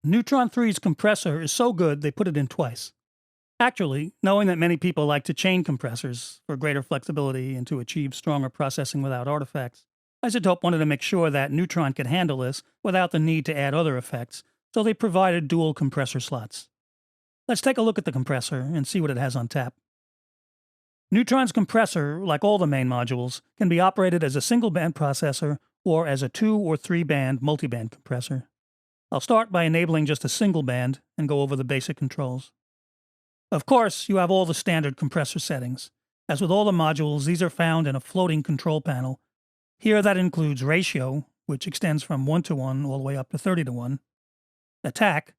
Neutron 3's compressor is so good they put it in twice. Actually, knowing that many people like to chain compressors for greater flexibility and to achieve stronger processing without artifacts, Isotope wanted to make sure that Neutron could handle this without the need to add other effects, so they provided dual compressor slots. Let's take a look at the compressor and see what it has on tap. Neutron's compressor, like all the main modules, can be operated as a single-band processor or as a 2 or 3-band multiband compressor. I'll start by enabling just a single band and go over the basic controls. Of course, you have all the standard compressor settings. As with all the modules, these are found in a floating control panel. Here that includes ratio, which extends from 1:1 all the way up to 30:1, attack,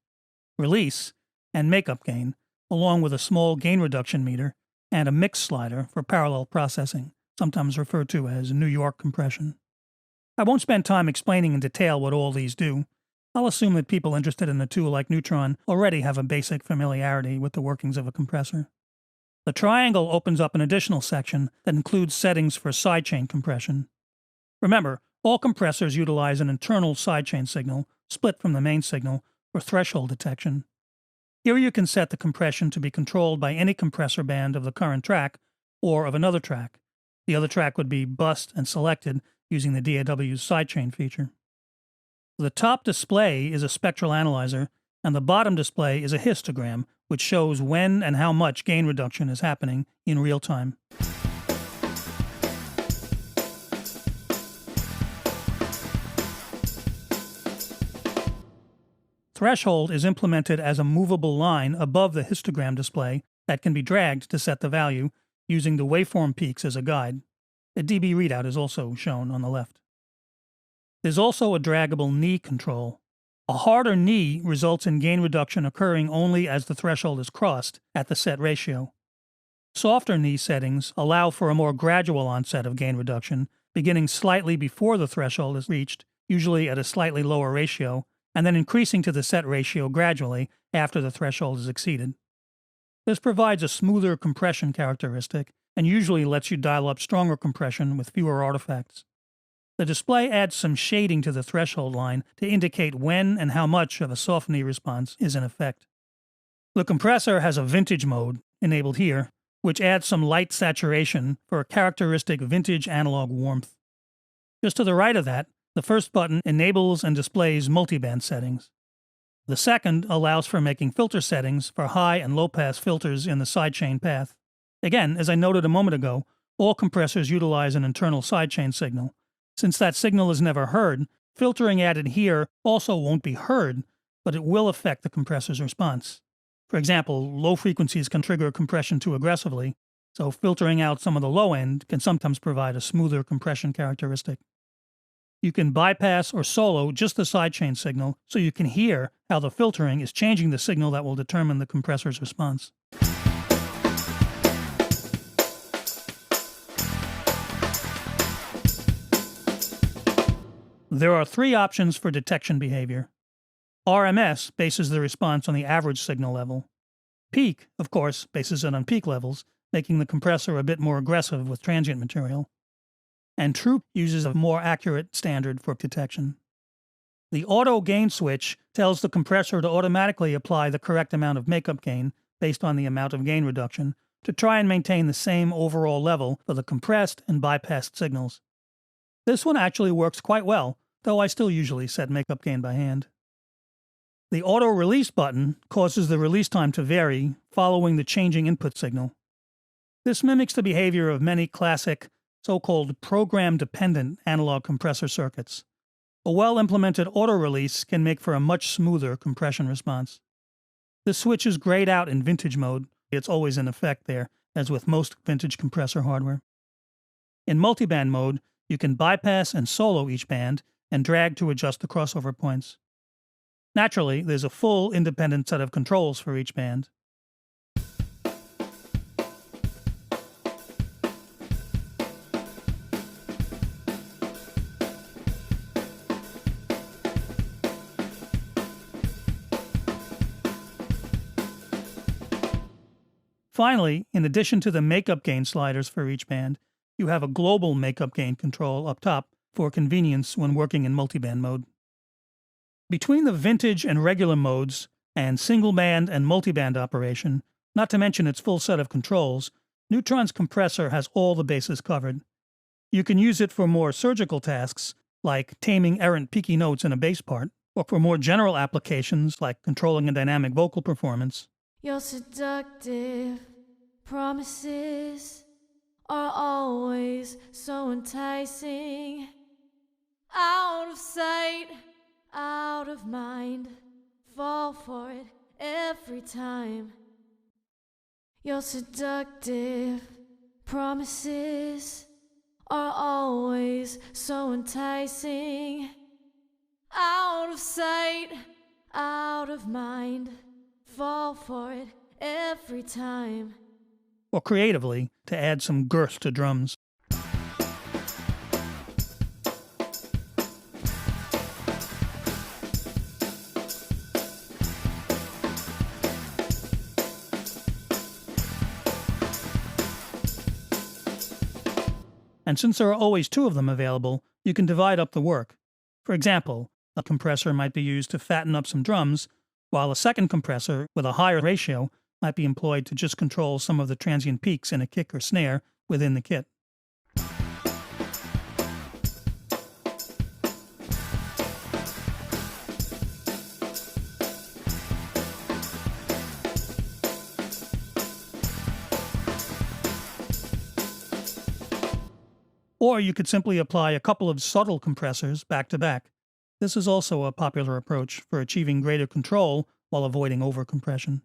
release, and makeup gain, along with a small gain reduction meter and a mix slider for parallel processing, sometimes referred to as New York compression. I won't spend time explaining in detail what all these do. I'll assume that people interested in a tool like Neutron already have a basic familiarity with the workings of a compressor. The triangle opens up an additional section that includes settings for sidechain compression. Remember, all compressors utilize an internal sidechain signal, split from the main signal, for threshold detection. Here you can set the compression to be controlled by any compressor band of the current track or of another track. The other track would be bussed and selected using the DAW's sidechain feature. The top display is a spectral analyzer, and the bottom display is a histogram, which shows when and how much gain reduction is happening in real time. Threshold is implemented as a movable line above the histogram display that can be dragged to set the value, using the waveform peaks as a guide. A dB readout is also shown on the left. There's also a draggable knee control. A harder knee results in gain reduction occurring only as the threshold is crossed at the set ratio. Softer knee settings allow for a more gradual onset of gain reduction, beginning slightly before the threshold is reached, usually at a slightly lower ratio, and then increasing to the set ratio gradually after the threshold is exceeded. This provides a smoother compression characteristic and usually lets you dial up stronger compression with fewer artifacts. The display adds some shading to the threshold line to indicate when and how much of a soft knee response is in effect. The compressor has a vintage mode, enabled here, which adds some light saturation for a characteristic vintage analog warmth. Just to the right of that, the first button enables and displays multiband settings. The second allows for making filter settings for high and low pass filters in the sidechain path. Again, as I noted a moment ago, all compressors utilize an internal sidechain signal. Since that signal is never heard, filtering added here also won't be heard, but it will affect the compressor's response. For example, low frequencies can trigger compression too aggressively, so filtering out some of the low end can sometimes provide a smoother compression characteristic. You can bypass or solo just the sidechain signal so you can hear how the filtering is changing the signal that will determine the compressor's response. There are 3 options for detection behavior. RMS bases the response on the average signal level. Peak, of course, bases it on peak levels, making the compressor a bit more aggressive with transient material. And Troop uses a more accurate standard for detection. The auto gain switch tells the compressor to automatically apply the correct amount of makeup gain based on the amount of gain reduction to try and maintain the same overall level for the compressed and bypassed signals. This one actually works quite well, though I still usually set makeup gain by hand. The auto release button causes the release time to vary following the changing input signal. This mimics the behavior of many classic so-called program-dependent analog compressor circuits. A well-implemented auto-release can make for a much smoother compression response. This switch is grayed out in vintage mode. It's always in effect there, as with most vintage compressor hardware. In multiband mode, you can bypass and solo each band and drag to adjust the crossover points. Naturally, there's a full independent set of controls for each band. Finally, in addition to the makeup gain sliders for each band, you have a global makeup gain control up top for convenience when working in multiband mode. Between the vintage and regular modes, and single band and multiband operation, not to mention its full set of controls, Neutron's compressor has all the bases covered. You can use it for more surgical tasks, like taming errant peaky notes in a bass part, or for more general applications like controlling a dynamic vocal performance. Your seductive promises are always so enticing. Out of sight, out of mind, fall for it every time. Your seductive promises are always so enticing. Out of sight, out of mind, fall for it every time. Or creatively, to add some girth to drums. And since there are always two of them available, you can divide up the work. For example, a compressor might be used to fatten up some drums, while a second compressor with a higher ratio might be employed to just control some of the transient peaks in a kick or snare within the kit. Or you could simply apply a couple of subtle compressors back to back. This is also a popular approach for achieving greater control while avoiding overcompression.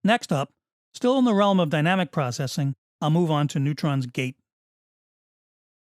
Next up, still in the realm of dynamic processing, I'll move on to Neutron's gate.